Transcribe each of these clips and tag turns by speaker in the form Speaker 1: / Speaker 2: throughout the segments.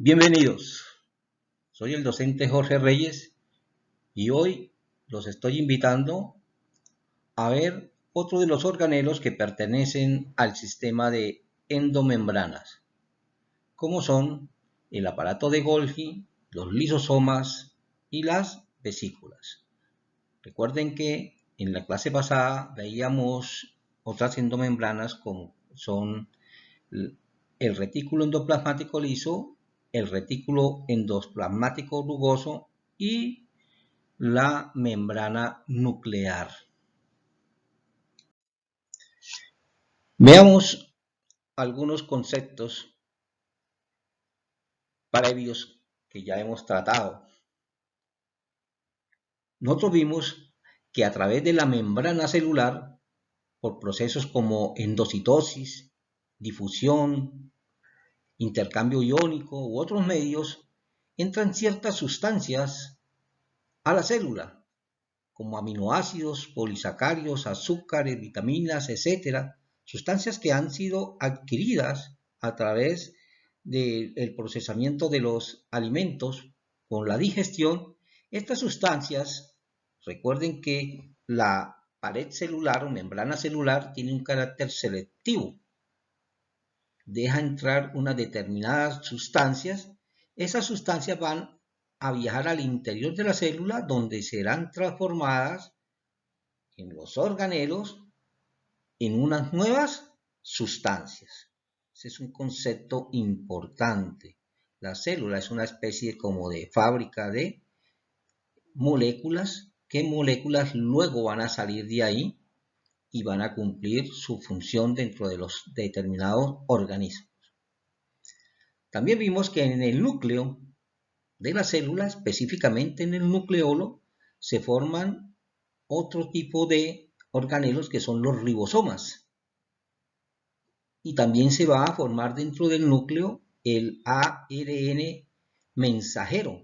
Speaker 1: Bienvenidos, soy el docente Jorge Reyes y hoy los estoy invitando a ver otro de los organelos que pertenecen al sistema de endomembranas, como son el aparato de Golgi, los lisosomas y las vesículas. Recuerden que en la clase pasada veíamos otras endomembranas como son el retículo endoplasmático liso, el retículo endoplasmático rugoso y la membrana nuclear. Veamos algunos conceptos previos que ya hemos tratado. Nosotros vimos que a través de la membrana celular, por procesos como endocitosis, difusión, intercambio iónico u otros medios, entran ciertas sustancias a la célula, como aminoácidos, polisacáridos, azúcares, vitaminas, etc. Sustancias que han sido adquiridas a través del procesamiento de los alimentos con la digestión. Estas sustancias, recuerden que la pared celular o membrana celular tiene un carácter selectivo. Deja entrar unas determinadas sustancias. Esas sustancias van a viajar al interior de la célula, donde serán transformadas en los organelos en unas nuevas sustancias. Ese es un concepto importante. La célula es una especie como de fábrica de moléculas, que moléculas luego van a salir de ahí y van a cumplir su función dentro de los determinados organismos. También vimos que en el núcleo de la célula, específicamente en el nucleolo, se forman otro tipo de organelos que son los ribosomas. Y también se va a formar dentro del núcleo el ARN mensajero.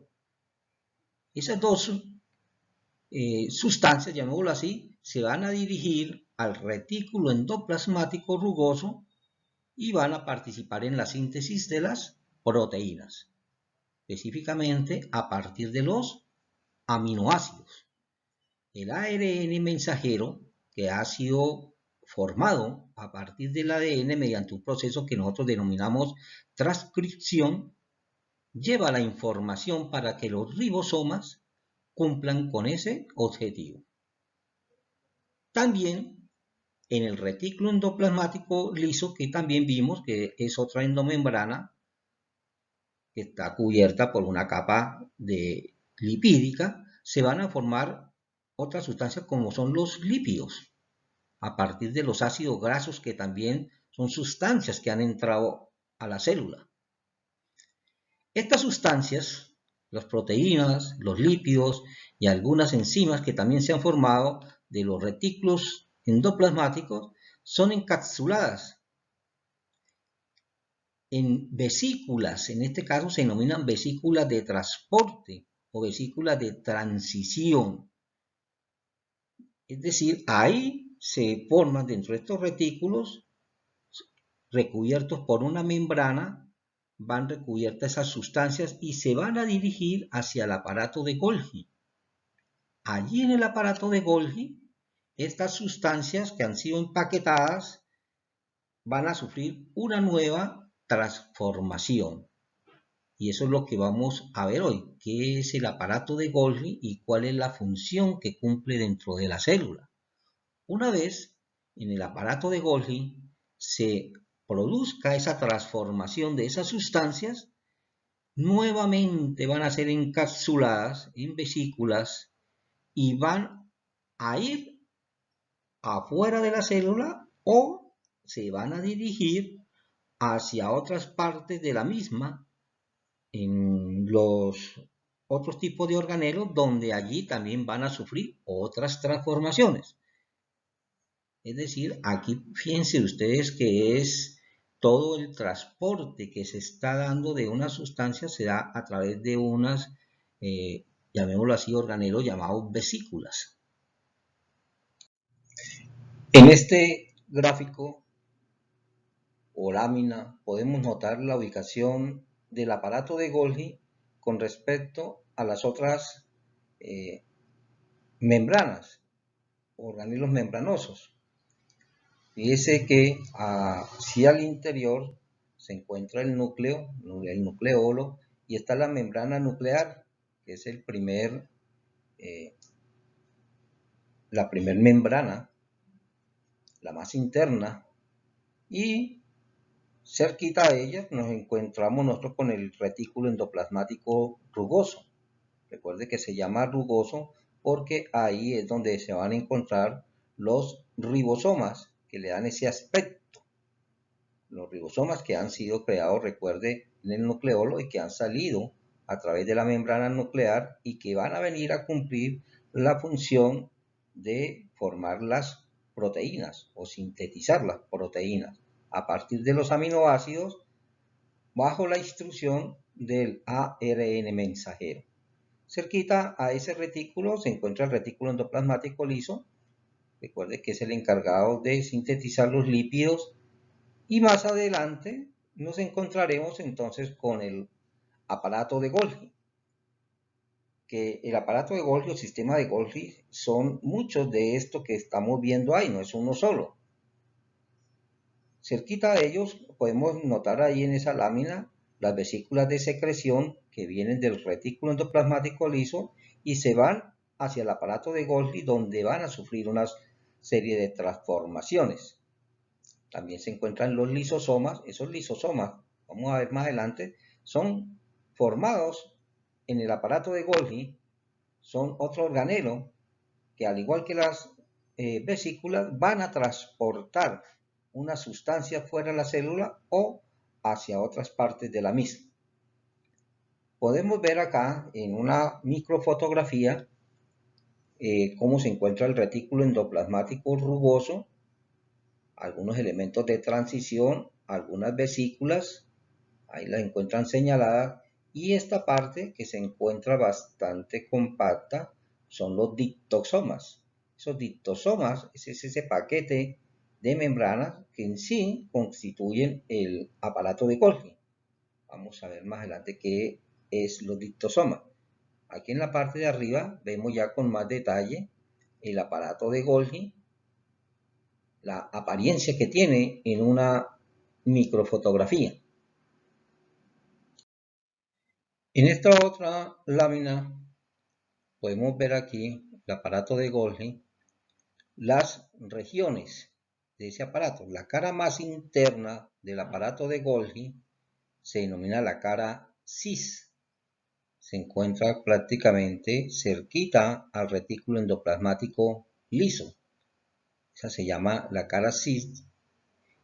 Speaker 1: Esas dos sustancias, llamémoslo así, se van a dirigir al retículo endoplasmático rugoso y van a participar en la síntesis de las proteínas, específicamente a partir de los aminoácidos. El ARN mensajero, que ha sido formado a partir del ADN mediante un proceso que nosotros denominamos transcripción, lleva la información para que los ribosomas cumplan con ese objetivo. También en el retículo endoplasmático liso, que también vimos que es otra endomembrana que está cubierta por una capa de lipídica, se van a formar otras sustancias como son los lípidos, a partir de los ácidos grasos, que también son sustancias que han entrado a la célula. Estas sustancias, las proteínas, los lípidos y algunas enzimas que también se han formado de los retículos endoplasmáticos, son encapsuladas en vesículas. En este caso se denominan vesículas de transporte o vesículas de transición. Es decir, ahí se forman dentro de estos retículos, recubiertos por una membrana, van recubiertas esas sustancias y se van a dirigir hacia el aparato de Golgi. Allí en el aparato de Golgi, estas sustancias que han sido empaquetadas van a sufrir una nueva transformación. Y eso es lo que vamos a ver hoy, qué es el aparato de Golgi y cuál es la función que cumple dentro de la célula. Una vez en el aparato de Golgi se produzca esa transformación de esas sustancias, nuevamente van a ser encapsuladas en vesículas y van a ir afuera de la célula o se van a dirigir hacia otras partes de la misma, en los otros tipos de organelos, donde allí también van a sufrir otras transformaciones. Es decir, aquí fíjense ustedes que es todo el transporte que se está dando de una sustancia, se da a través de unas, llamémoslo así, organelos llamados vesículas. En este gráfico o lámina podemos notar la ubicación del aparato de Golgi con respecto a las otras membranas, orgánulos membranosos. Fíjese que hacia el interior se encuentra el núcleo, el nucleolo, y está la membrana nuclear, que es la primer membrana, la más interna, y cerquita de ella nos encontramos nosotros con el retículo endoplasmático rugoso. Recuerde que se llama rugoso porque ahí es donde se van a encontrar los ribosomas que le dan ese aspecto. Los ribosomas que han sido creados, recuerde, en el nucleolo y que han salido a través de la membrana nuclear y que van a venir a cumplir la función de formar las proteínas o sintetizar las proteínas a partir de los aminoácidos bajo la instrucción del ARN mensajero. Cerquita a ese retículo se encuentra el retículo endoplasmático liso. Recuerde que es el encargado de sintetizar los lípidos. Y más adelante nos encontraremos entonces con el aparato de Golgi. Que el aparato de Golgi o sistema de Golgi son muchos de estos que estamos viendo ahí, no es uno solo. Cerquita de ellos podemos notar ahí en esa lámina las vesículas de secreción que vienen del retículo endoplasmático liso y se van hacia el aparato de Golgi, donde van a sufrir una serie de transformaciones. También se encuentran los lisosomas. Esos lisosomas, vamos a ver más adelante, son formados en el aparato de Golgi, son otro organelo que, al igual que las vesículas, van a transportar una sustancia fuera de la célula o hacia otras partes de la misma. Podemos ver acá en una microfotografía cómo se encuentra el retículo endoplasmático rugoso, algunos elementos de transición, algunas vesículas, ahí las encuentran señaladas, y esta parte que se encuentra bastante compacta son los dictosomas. Esos dictosomas es ese paquete de membranas que en sí constituyen el aparato de Golgi. Vamos a ver más adelante qué es los dictosomas. Aquí en la parte de arriba vemos ya con más detalle el aparato de Golgi, la apariencia que tiene en una microfotografía. En esta otra lámina podemos ver aquí el aparato de Golgi, las regiones de ese aparato. La cara más interna del aparato de Golgi se denomina la cara cis. Se encuentra prácticamente cerquita al retículo endoplasmático liso. Esa se llama la cara cis.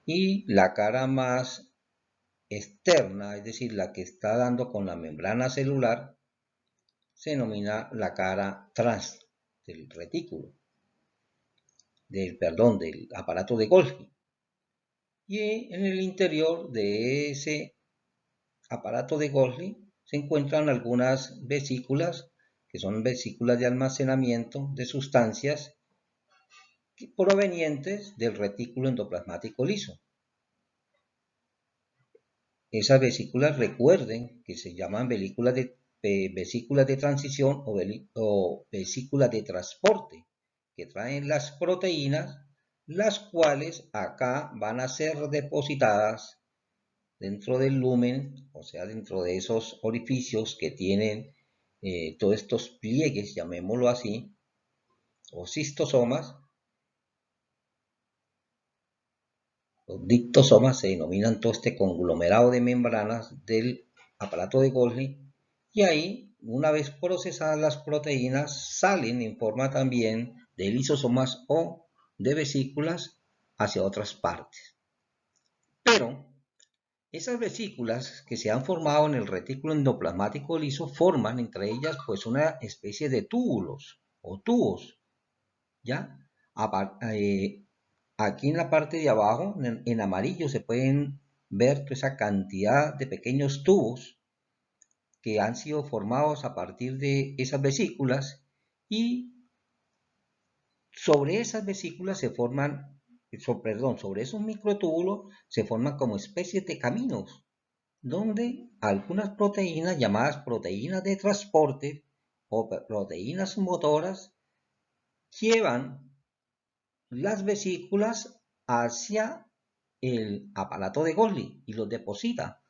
Speaker 1: Y la cara más externa, es decir, la que está dando con la membrana celular, se denomina la cara trans del retículo, del aparato de Golgi. Y en el interior de ese aparato de Golgi se encuentran algunas vesículas, que son vesículas de almacenamiento de sustancias provenientes del retículo endoplasmático liso. Esas vesículas, recuerden que se llaman vesículas de transición o vesículas de transporte, que traen las proteínas, las cuales acá van a ser depositadas dentro del lumen, o sea, dentro de esos orificios que tienen todos estos pliegues, llamémoslo así, o cistosomas. Los dictosomas se denominan todo este conglomerado de membranas del aparato de Golgi, y ahí, una vez procesadas las proteínas, salen en forma también de lisosomas o de vesículas hacia otras partes. Pero esas vesículas que se han formado en el retículo endoplasmático liso forman entre ellas pues una especie de túbulos o tubos, ¿ya? Aquí en la parte de abajo, en amarillo, se pueden ver toda esa cantidad de pequeños tubos que han sido formados a partir de esas vesículas, y sobre esas vesículas se forman, sobre esos microtúbulos se forman como especies de caminos, donde algunas proteínas llamadas proteínas de transporte o proteínas motoras llevan las vesículas hacia el aparato de Golgi y los deposita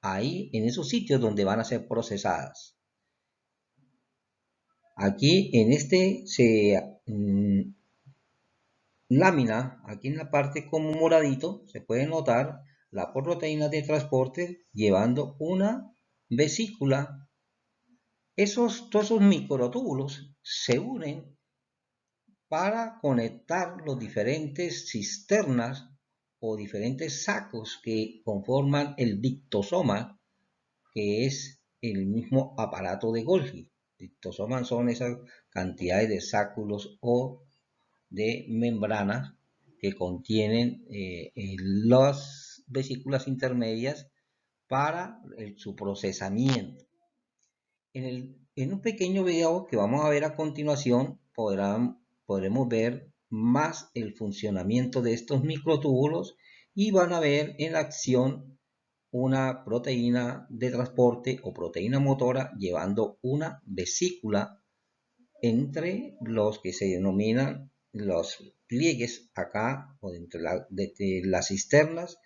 Speaker 1: ahí en esos sitios donde van a ser procesadas. Aquí en lámina, aquí en la parte como moradito, se puede notar la proteína de transporte llevando una vesícula. Todos esos microtúbulos se unen para conectar los diferentes cisternas o diferentes sacos que conforman el dictosoma, que es el mismo aparato de Golgi. Dictosomas son esas cantidades de sáculos o de membranas que contienen las vesículas intermedias para su procesamiento. En un pequeño video que vamos a ver a continuación podremos ver más el funcionamiento de estos microtúbulos y van a ver en acción una proteína de transporte o proteína motora llevando una vesícula entre los que se denominan los pliegues acá o desde las cisternas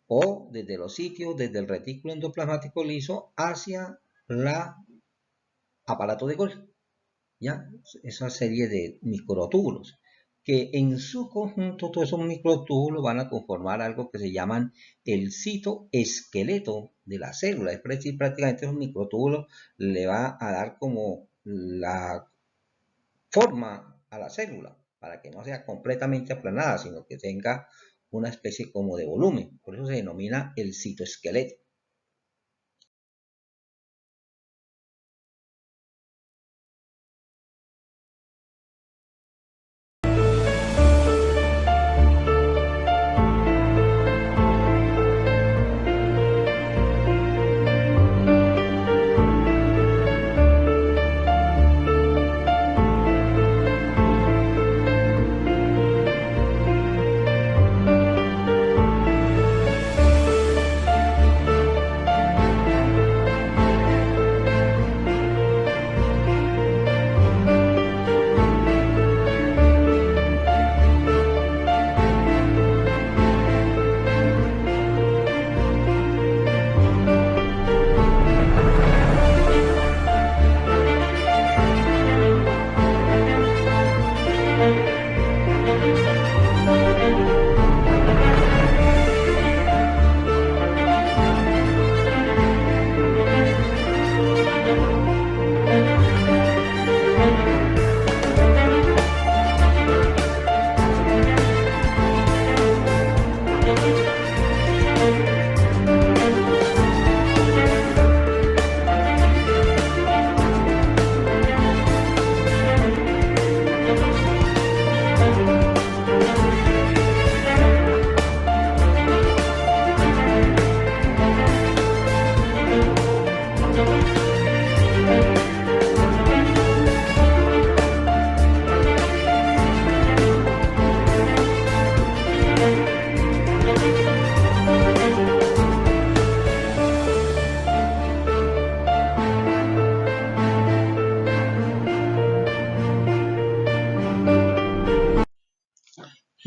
Speaker 1: o desde los sitios, desde el retículo endoplasmático liso hacia la aparato de Golgi, ¿ya? Esa serie de microtúbulos que en su conjunto todos esos microtúbulos van a conformar algo que se llaman el citoesqueleto de la célula. Es decir, prácticamente esos microtúbulos le va a dar como la forma a la célula para que no sea completamente aplanada, sino que tenga una especie como de volumen. Por eso se denomina el citoesqueleto.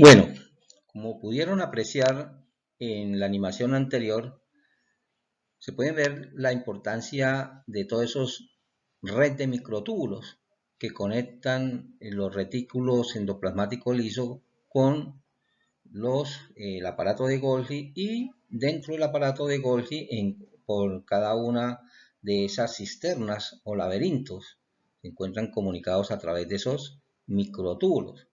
Speaker 1: Bueno, como pudieron apreciar en la animación anterior, se puede ver la importancia de todos esos red de microtúbulos que conectan los retículos endoplasmáticos lisos con el aparato de Golgi y dentro del aparato de Golgi por cada una de esas cisternas o laberintos se encuentran comunicados a través de esos microtúbulos.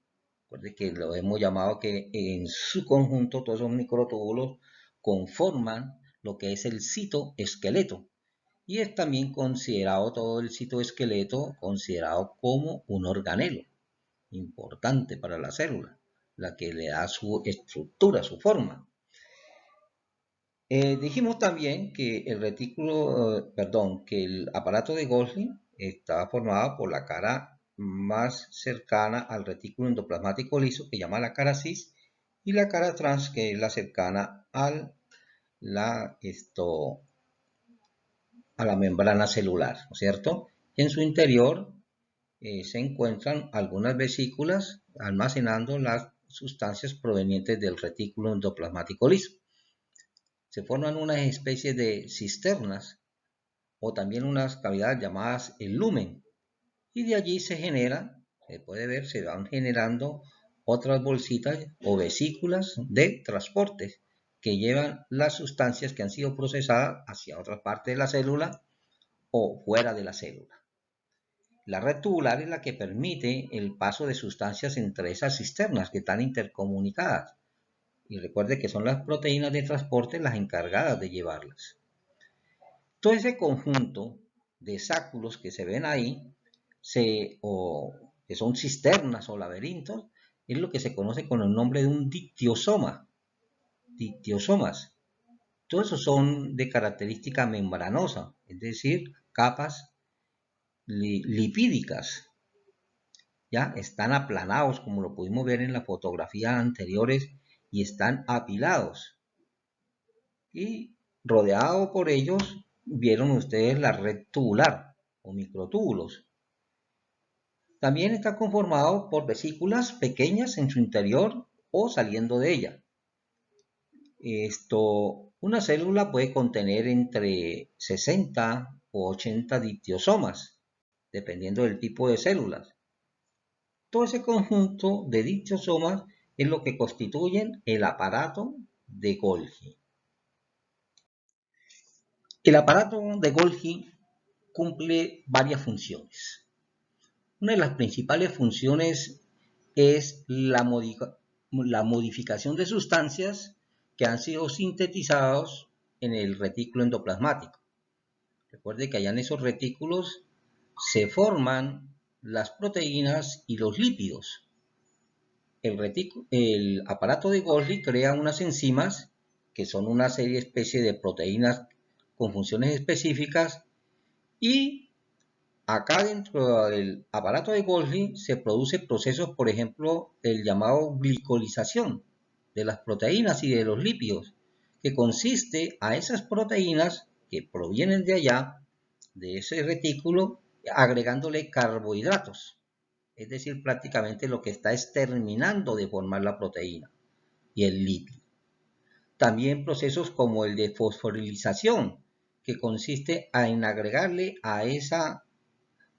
Speaker 1: Recuerde que lo hemos llamado que en su conjunto todos esos microtúbulos conforman lo que es el citoesqueleto y es también considerado todo el citoesqueleto considerado como un organelo importante para la célula, la que le da su estructura, su forma. Dijimos también que que el aparato de Golgi está formado por la cara más cercana al retículo endoplasmático liso, que llama la cara cis, y la cara trans, que es la cercana al a la membrana celular, ¿no es cierto? Y en su interior se encuentran algunas vesículas almacenando las sustancias provenientes del retículo endoplasmático liso. Se forman unas especies de cisternas o también unas cavidades llamadas el lumen, y de allí se puede ver, se van generando otras bolsitas o vesículas de transporte que llevan las sustancias que han sido procesadas hacia otra parte de la célula o fuera de la célula. La red tubular es la que permite el paso de sustancias entre esas cisternas que están intercomunicadas. Y recuerde que son las proteínas de transporte las encargadas de llevarlas. Todo ese conjunto de sáculos que se ven ahí, que son cisternas o laberintos, es lo que se conoce con el nombre de un dictiosoma. Dictiosomas. Todos esos son de característica membranosa, es decir, capas lipídicas. Ya están aplanados, como lo pudimos ver en las fotografías anteriores, y están apilados. Y rodeado por ellos, vieron ustedes la red tubular o microtúbulos. También está conformado por vesículas pequeñas en su interior o saliendo de ella. Una célula puede contener entre 60 o 80 dictiosomas, dependiendo del tipo de células. Todo ese conjunto de dictiosomas es lo que constituyen el aparato de Golgi. El aparato de Golgi cumple varias funciones. Una de las principales funciones es la modificación de sustancias que han sido sintetizados en el retículo endoplasmático. Recuerde que allá en esos retículos se forman las proteínas y los lípidos. El aparato de Golgi crea unas enzimas que son una especie de proteínas con funciones específicas, y acá dentro del aparato de Golgi se producen procesos, por ejemplo, el llamado glicolización de las proteínas y de los lípidos, que consiste a esas proteínas que provienen de allá, de ese retículo, agregándole carbohidratos. Es decir, prácticamente lo que está es terminando de formar la proteína y el lípido. También procesos como el de fosforilización, que consiste en agregarle a esa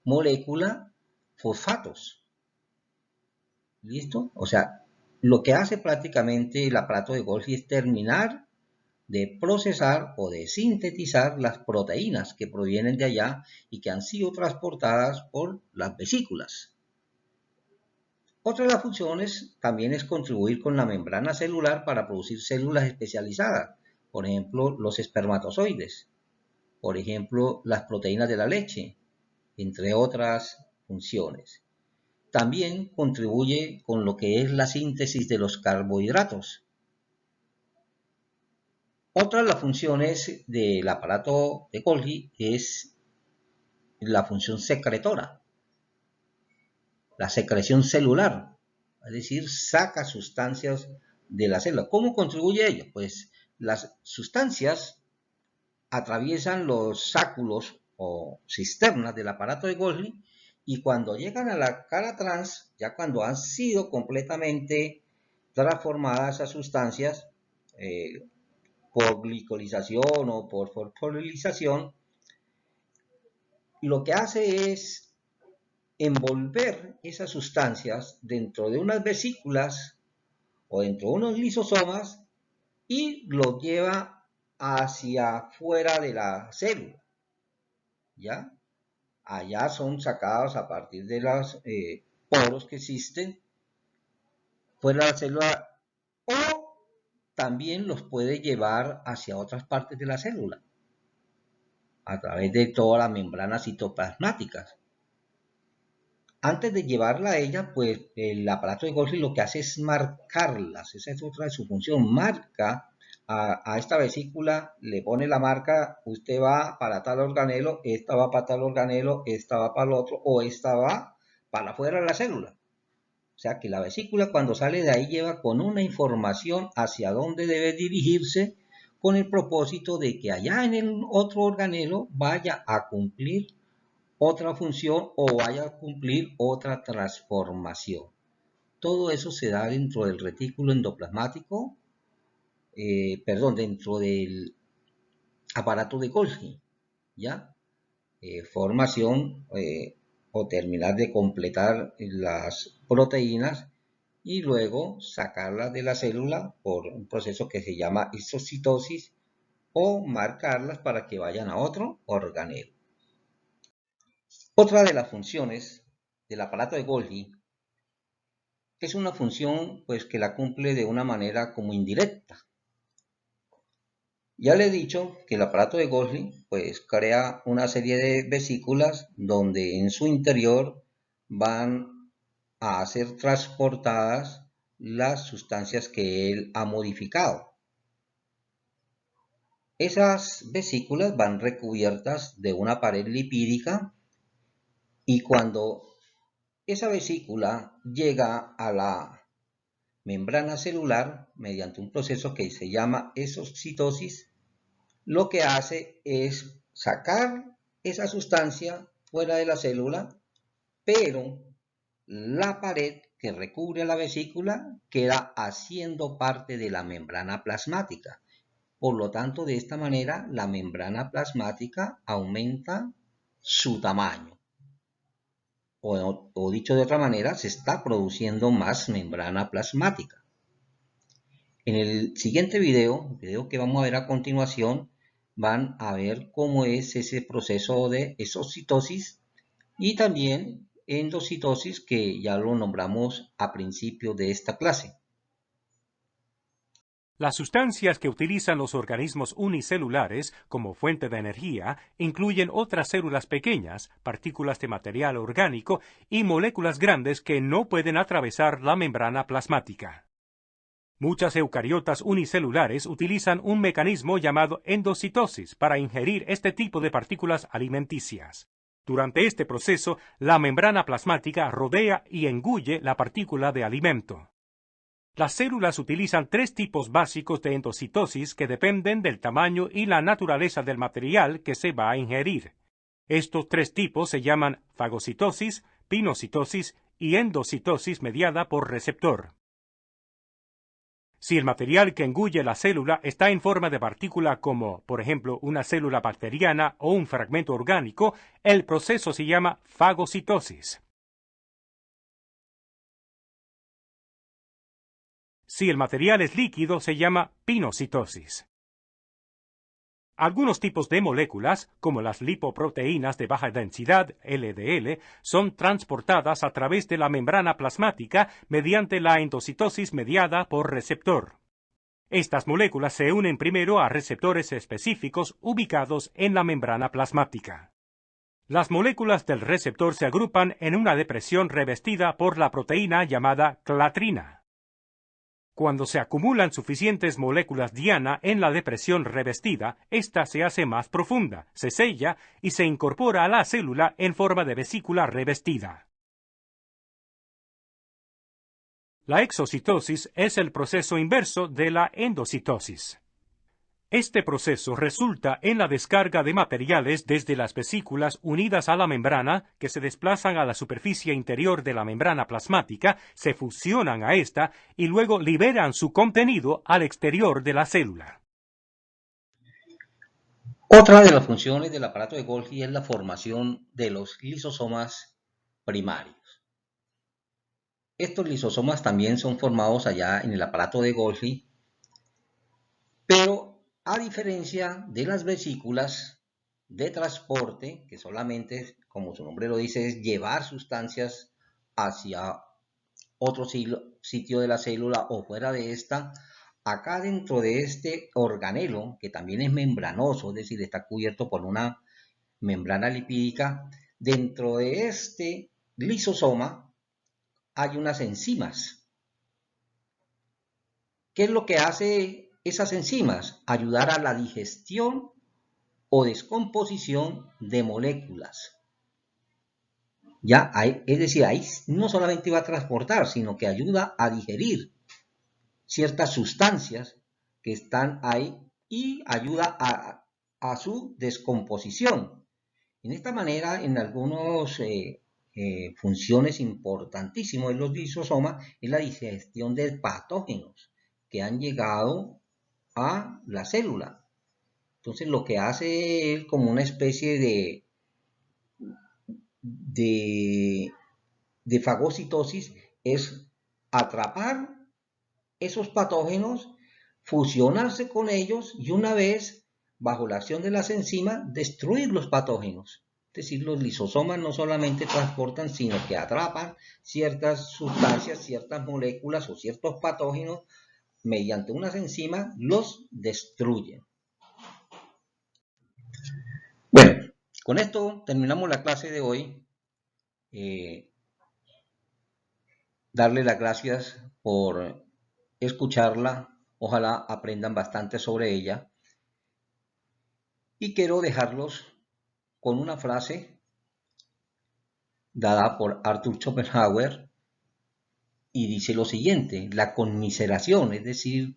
Speaker 1: molécula fosfatos. ¿Listo? O sea, lo que hace prácticamente el aparato de Golgi es terminar de procesar o de sintetizar las proteínas que provienen de allá y que han sido transportadas por las vesículas. Otra de las funciones también es contribuir con la membrana celular para producir células especializadas, por ejemplo, los espermatozoides, por ejemplo, las proteínas de la leche, entre otras funciones. También contribuye con lo que es la síntesis de los carbohidratos. Otra de las funciones del aparato de Golgi es la función secretora, la secreción celular, es decir, saca sustancias de la célula. ¿Cómo contribuye ello? Pues las sustancias atraviesan los sáculos o cisternas del aparato de Golgi, y cuando llegan a la cara trans, ya cuando han sido completamente transformadas esas sustancias por glicolización o por fosforilización, lo que hace es envolver esas sustancias dentro de unas vesículas o dentro de unos lisosomas y lo lleva hacia fuera de la célula. ¿Ya? Allá son sacados a partir de los poros que existen fuera de la célula, o también los puede llevar hacia otras partes de la célula a través de todas las membranas citoplasmáticas. Antes de llevarla a ella, pues el aparato de Golgi lo que hace es marcarlas. Esa es otra de su función. Marca a esta vesícula, le pone la marca, usted va para tal organelo, esta va para tal organelo, esta va para el otro, o esta va para afuera de la célula. O sea que la vesícula, cuando sale de ahí, lleva con una información hacia dónde debe dirigirse con el propósito de que allá en el otro organelo vaya a cumplir otra función o vaya a cumplir otra transformación. Todo eso se da dentro del retículo endoplasmático, dentro del aparato de Golgi, ¿ya? Formación o terminar de completar las proteínas y luego sacarlas de la célula por un proceso que se llama isocitosis o marcarlas para que vayan a otro organelo. Otra de las funciones del aparato de Golgi es una función pues que la cumple de una manera como indirecta. Ya le he dicho que el aparato de Golgi pues crea una serie de vesículas donde en su interior van a ser transportadas las sustancias que él ha modificado. Esas vesículas van recubiertas de una pared lipídica y cuando esa vesícula llega a la membrana celular mediante un proceso que se llama exocitosis, lo que hace es sacar esa sustancia fuera de la célula, pero la pared que recubre la vesícula queda haciendo parte de la membrana plasmática. Por lo tanto, de esta manera, la membrana plasmática aumenta su tamaño. O dicho de otra manera, se está produciendo más membrana plasmática. En el siguiente video que vamos a ver a continuación, van a ver cómo es ese proceso de exocitosis y también endocitosis, que ya lo nombramos a principio de esta clase.
Speaker 2: Las sustancias que utilizan los organismos unicelulares como fuente de energía incluyen otras células pequeñas, partículas de material orgánico y moléculas grandes que no pueden atravesar la membrana plasmática. Muchas eucariotas unicelulares utilizan un mecanismo llamado endocitosis para ingerir este tipo de partículas alimenticias. Durante este proceso, la membrana plasmática rodea y engulle la partícula de alimento. Las células utilizan tres tipos básicos de endocitosis que dependen del tamaño y la naturaleza del material que se va a ingerir. Estos tres tipos se llaman fagocitosis, pinocitosis y endocitosis mediada por receptor. Si el material que engulle la célula está en forma de partícula como, por ejemplo, una célula bacteriana o un fragmento orgánico, el proceso se llama fagocitosis. Si el material es líquido, se llama pinocitosis. Algunos tipos de moléculas, como las lipoproteínas de baja densidad, LDL, son transportadas a través de la membrana plasmática mediante la endocitosis mediada por receptor. Estas moléculas se unen primero a receptores específicos ubicados en la membrana plasmática. Las moléculas del receptor se agrupan en una depresión revestida por la proteína llamada clatrina. Cuando se acumulan suficientes moléculas diana en la depresión revestida, ésta se hace más profunda, se sella y se incorpora a la célula en forma de vesícula revestida. La exocitosis es el proceso inverso de la endocitosis. Este proceso resulta en la descarga de materiales desde las vesículas unidas a la membrana que se desplazan a la superficie interior de la membrana plasmática, se fusionan a esta y luego liberan su contenido al exterior de la célula.
Speaker 1: Otra de las funciones del aparato de Golgi es la formación de los lisosomas primarios. Estos lisosomas también son formados allá en el aparato de Golgi, pero a diferencia de las vesículas de transporte, que solamente, como su nombre lo dice, es llevar sustancias hacia otro sitio de la célula o fuera de esta, acá dentro de este organelo, que también es membranoso, es decir, está cubierto por una membrana lipídica, dentro de este lisosoma hay unas enzimas. ¿Qué es lo que hace esas enzimas? Ayudar a la digestión o descomposición de moléculas. Es decir, ahí no solamente va a transportar, sino que ayuda a digerir ciertas sustancias que están ahí y ayuda a su descomposición. En esta manera, en algunas funciones importantísimas de los lisosomas es la digestión de patógenos que han llegado a la célula. Entonces lo que hace es como una especie de fagocitosis es atrapar esos patógenos, fusionarse con ellos y una vez bajo la acción de las enzimas destruir los patógenos. Es decir, los lisosomas no solamente transportan, sino que atrapan ciertas sustancias, ciertas moléculas o ciertos patógenos mediante unas enzimas, los destruyen. Bueno, con esto terminamos la clase de hoy. Darle las gracias por escucharla. Ojalá aprendan bastante sobre ella. Y quiero dejarlos con una frase dada por Arthur Schopenhauer y dice lo siguiente: la conmiseración, es decir,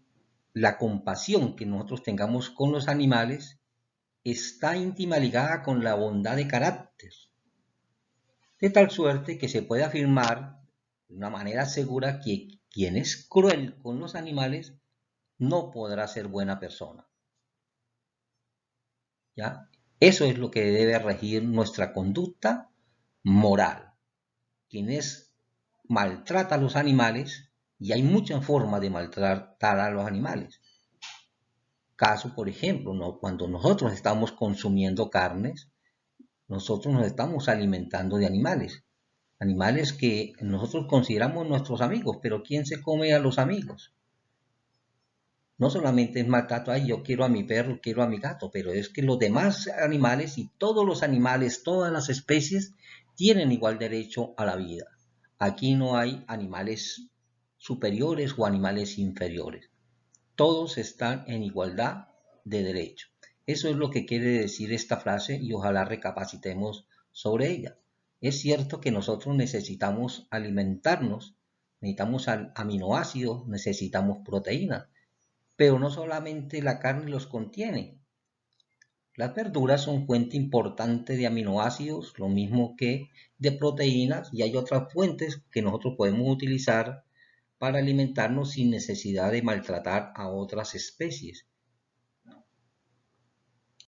Speaker 1: la compasión que nosotros tengamos con los animales, está íntima ligada con la bondad de carácter, de tal suerte que se puede afirmar de una manera segura que quien es cruel con los animales no podrá ser buena persona. ¿Ya? Eso es lo que debe regir nuestra conducta moral. Quien maltrata a los animales, y hay muchas formas de maltratar a los animales. Caso, por ejemplo, ¿no? Cuando nosotros estamos consumiendo carnes, nosotros nos estamos alimentando de animales. Animales que nosotros consideramos nuestros amigos, pero ¿quién se come a los amigos? No solamente es maltrato, ay, yo quiero a mi perro, quiero a mi gato, pero es que los demás animales y todos los animales, todas las especies, tienen igual derecho a la vida. Aquí no hay animales superiores o animales inferiores. Todos están en igualdad de derecho. Eso es lo que quiere decir esta frase y ojalá recapacitemos sobre ella. Es cierto que nosotros necesitamos alimentarnos, necesitamos aminoácidos, necesitamos proteínas, pero no solamente la carne los contiene. Las verduras son fuente importante de aminoácidos, lo mismo que de proteínas, y hay otras fuentes que nosotros podemos utilizar para alimentarnos sin necesidad de maltratar a otras especies.